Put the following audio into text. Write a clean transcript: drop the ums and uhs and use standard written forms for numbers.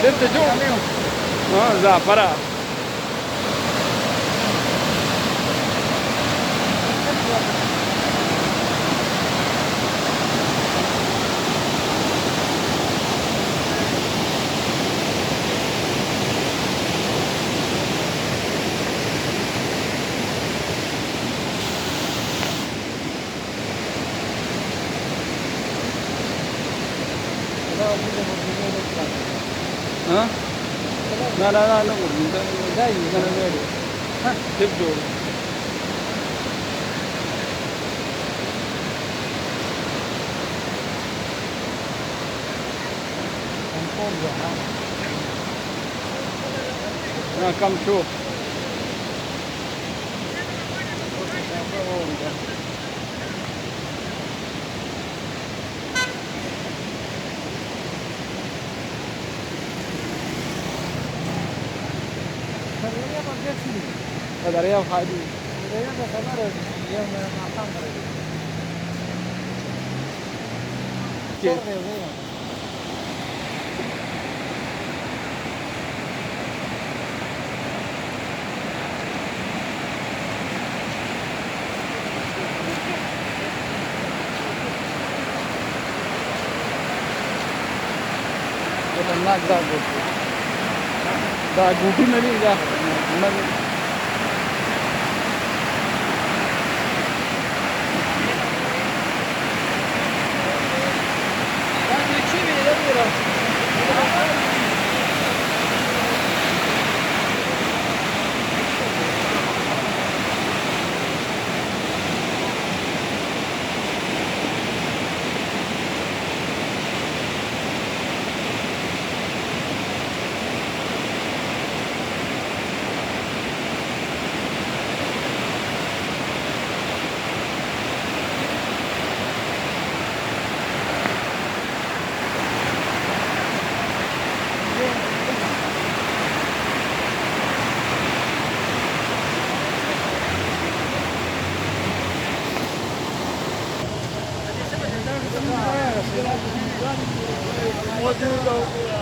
Este yo. No, ya, para. हाँ ना ना ना ना जाए ना ना जाए हाँ टिप जोड़ हाँ कम show Daraya fadi. Daraya da sanar yau na kan kare. Ke. खतरनाक दाग बूटी में नहीं जा What do you